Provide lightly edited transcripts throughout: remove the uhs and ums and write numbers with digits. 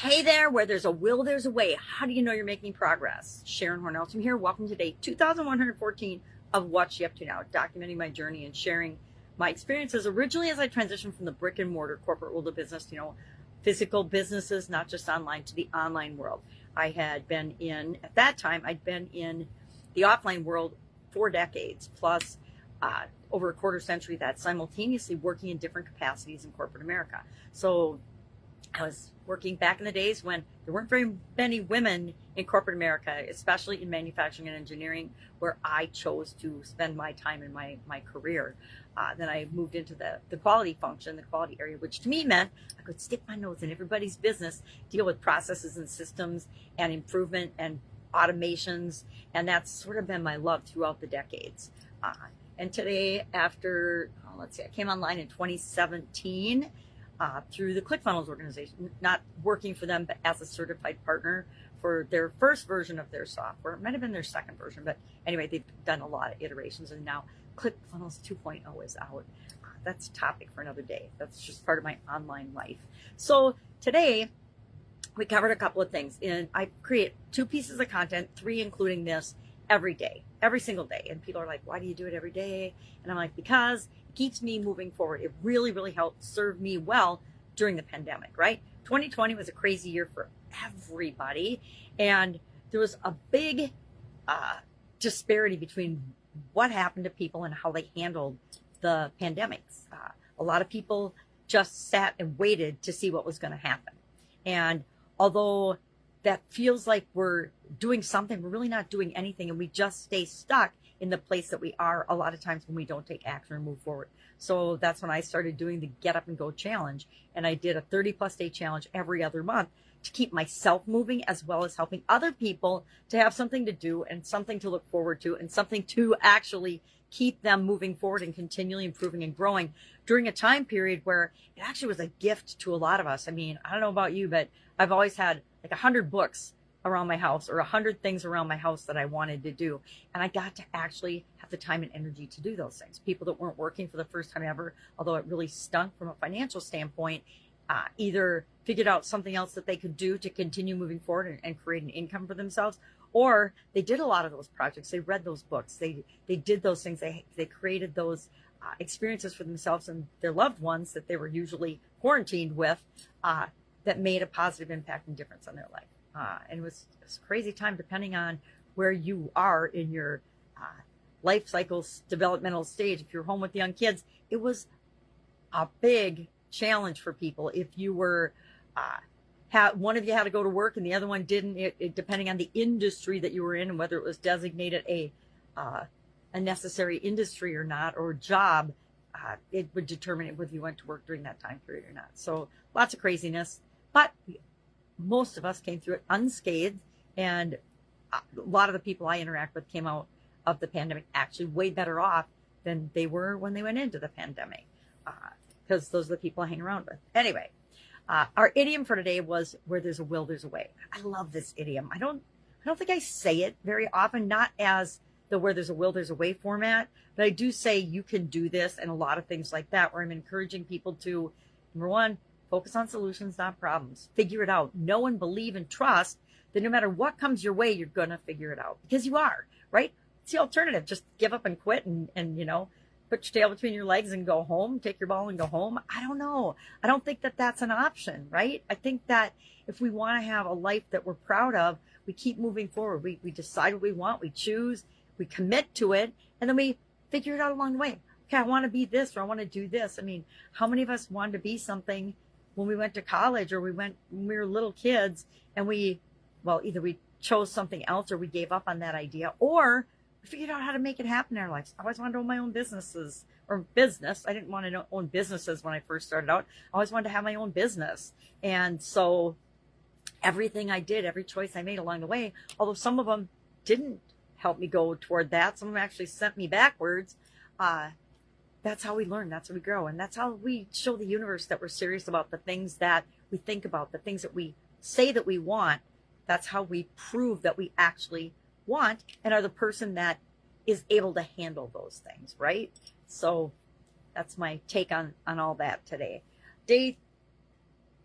Hey there, where there's a will, there's a way. How do you know you're making progress? Sharon Horne-Ellstrom here. Welcome to day 2114 of What You Up To Now, documenting my journey and sharing my experiences originally as I transitioned from the brick and mortar corporate world of business, physical businesses, not just online, to the online world. At that time, I'd been in the offline world 4 decades plus over a quarter century, that simultaneously working in different capacities in corporate America. So I was working back in the days when there weren't very many women in corporate America, especially in manufacturing and engineering, where I chose to spend my time in my career. Then I moved into the quality function, the quality area, which to me meant I could stick my nose in everybody's business, deal with processes and systems and improvement and automations. And that's sort of been my love throughout the decades. And today, I came online in 2017. Through the ClickFunnels organization, not working for them, but as a certified partner for their first version of their software. It might have been their second version, but anyway, they've done a lot of iterations, and now ClickFunnels 2.0 is out. That's a topic for another day. That's just part of my online life. So today, we covered a couple of things, and I create 2 pieces of content, 3 including this, every day, every single day. And people are like, why do you do it every day? And I'm like, because it keeps me moving forward. It really, really helped serve me well during the pandemic, right? 2020 was a crazy year for everybody. And there was a big disparity between what happened to people and how they handled the pandemics. A lot of people just sat and waited to see what was going to happen. And although that feels like we're doing something, we're really not doing anything, and we just stay stuck in the place that we are a lot of times when we don't take action or move forward. So that's when I started doing the Get Up and Go challenge, and I did a 30+ day challenge every other month to keep myself moving, as well as helping other people to have something to do and something to look forward to and something to actually keep them moving forward and continually improving and growing during a time period where it actually was a gift to a lot of us. I mean, I don't know about you, but I've always had like 100 books around my house or 100 things around my house that I wanted to do. And I got to actually have the time and energy to do those things. People that weren't working for the first time ever, although it really stunk from a financial standpoint, either figured out something else that they could do to continue moving forward and create an income for themselves, or they did a lot of those projects. They read those books. They did those things. They created those experiences for themselves and their loved ones that they were usually quarantined with, that made a positive impact and difference on their life. And it was a crazy time, depending on where you are in your life cycle's developmental stage. If you're home with young kids, it was a big challenge for people. If you were, one of you had to go to work and the other one didn't, depending on the industry that you were in and whether it was designated a necessary industry or not, or job, it would determine whether you went to work during that time period or not. So lots of craziness, but most of us came through it unscathed, and a lot of the people I interact with came out of the pandemic actually way better off than they were when they went into the pandemic, because those are the people I hang around with. Anyway, our idiom for today was, where there's a will, there's a way. I love this idiom. I don't think I say it very often, not as the where there's a will, there's a way format, but I do say you can do this and a lot of things like that, where I'm encouraging people to, number one, focus on solutions, not problems. Figure it out. Know and believe and trust that no matter what comes your way, you're going to figure it out, because you are, right? It's the alternative. Just give up and quit and put your tail between your legs and go home, take your ball and go home. I don't know. I don't think that that's an option, right? I think that if we want to have a life that we're proud of, we keep moving forward. We decide what we want. We choose, we commit to it, and then we figure it out along the way. Okay, I want to be this, or I want to do this. I mean, how many of us wanted to be something when we went to college, or when we were little kids, and either we chose something else, or we gave up on that idea, or we figured out how to make it happen in our lives. I always wanted to own my own businesses, or business. I didn't want to own businesses when I first started out. I always wanted to have my own business. And so everything I did, every choice I made along the way, although some of them didn't help me go toward that, some of them actually sent me backwards, that's how we learn, that's how we grow, and that's how we show the universe that we're serious about the things that we think about, the things that we say that we want. That's how we prove that we actually want and are the person that is able to handle those things, right? So that's my take on all that today. Day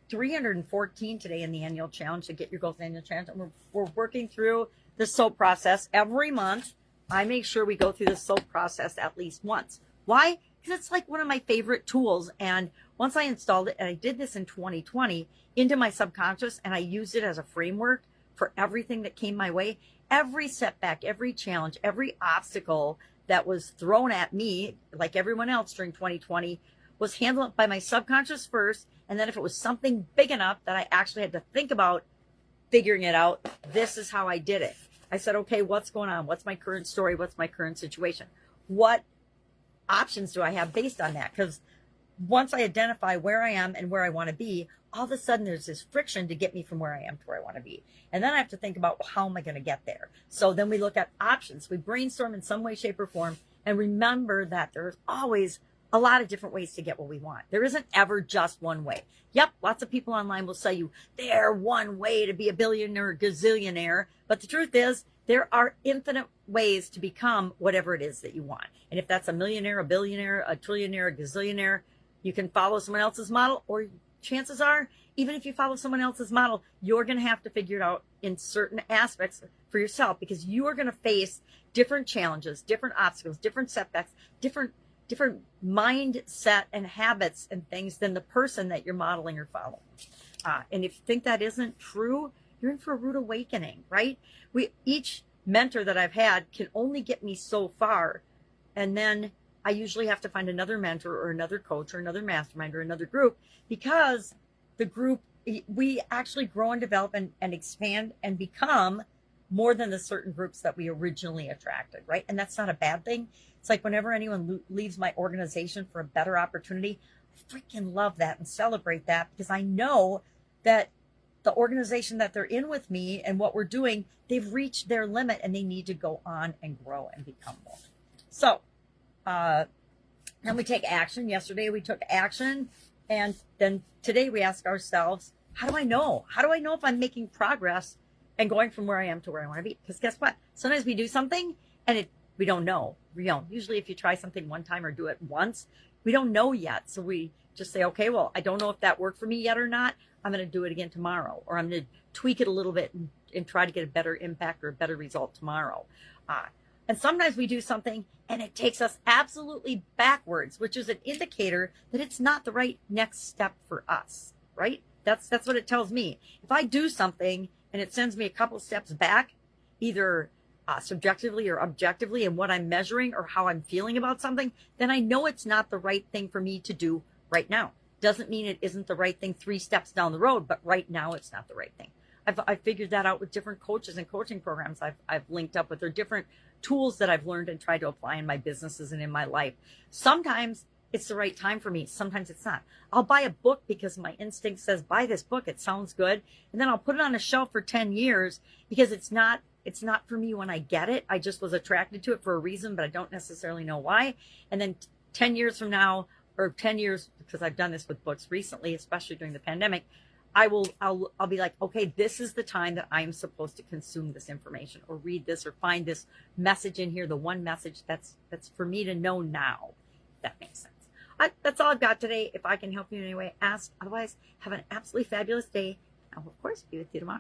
314 today in the annual challenge, to get your goals annual challenge. And we're working through the SOAP process every month. I make sure we go through the SOAP process at least once. Why? Because it's like one of my favorite tools. And once I installed it, and I did this in 2020, into my subconscious, and I used it as a framework for everything that came my way, every setback, every challenge, every obstacle that was thrown at me, like everyone else during 2020, was handled by my subconscious first. And then if it was something big enough that I actually had to think about figuring it out, this is how I did it. I said, okay, what's going on? What's my current story? What's my current situation? What options do I have based on that? Because once I identify where I am and where I want to be, all of a sudden there's this friction to get me from where I am to where I want to be. And then I have to think about, well, how am I going to get there? So then we look at options. We brainstorm in some way, shape, or form, and remember that there's always a lot of different ways to get what we want. There isn't ever just one way. Yep, lots of people online will tell you they're one way to be a billionaire or gazillionaire. But the truth is, there are infinite ways to become whatever it is that you want. And if that's a millionaire, a billionaire, a trillionaire, a gazillionaire, you can follow someone else's model, or chances are, even if you follow someone else's model, you're going to have to figure it out in certain aspects for yourself, because you are going to face different challenges, different obstacles, different setbacks, different mindset and habits and things than the person that you're modeling or following. And if you think that isn't true, you're in for a rude awakening, right? Each mentor that I've had can only get me so far. And then I usually have to find another mentor or another coach or another mastermind or another group, because the group, we actually grow and develop and expand and become more than the certain groups that we originally attracted, right? And that's not a bad thing. It's like whenever anyone leaves my organization for a better opportunity, I freaking love that and celebrate that, because I know that the organization that they're in with me and what we're doing, they've reached their limit and they need to go on and grow and become more. So, then we take action. Yesterday we took action. And then today we ask ourselves, how do I know? How do I know if I'm making progress and going from where I am to where I want to be? Because guess what? Sometimes we do something and we don't know. Usually if you try something one time or do it once, we don't know yet. So we just say, okay, well, I don't know if that worked for me yet or not. I'm going to do it again tomorrow, or I'm going to tweak it a little bit and try to get a better impact or a better result tomorrow. And sometimes we do something and it takes us absolutely backwards, which is an indicator that it's not the right next step for us, right? That's what it tells me. If I do something and it sends me a couple steps back, either subjectively or objectively, in what I'm measuring or how I'm feeling about something, then I know it's not the right thing for me to do right now. Doesn't mean it isn't the right thing 3 steps down the road, but right now it's not the right thing. I've figured that out with different coaches and coaching programs I've linked up with, or different tools that I've learned and tried to apply in my businesses and in my life. Sometimes it's the right time for me. Sometimes it's not. I'll buy a book because my instinct says, buy this book. It sounds good. And then I'll put it on a shelf for 10 years because it's not for me when I get it. I just was attracted to it for a reason, but I don't necessarily know why. And then 10 years from now, or 10 years, because I've done this with books recently, especially during the pandemic, I'll be like, okay, this is the time that I am supposed to consume this information or read this or find this message in here, the one message that's for me to know now. If that makes sense. That's all I've got today. If I can help you in any way, ask. Otherwise, have an absolutely fabulous day. I'll, of course, be with you tomorrow.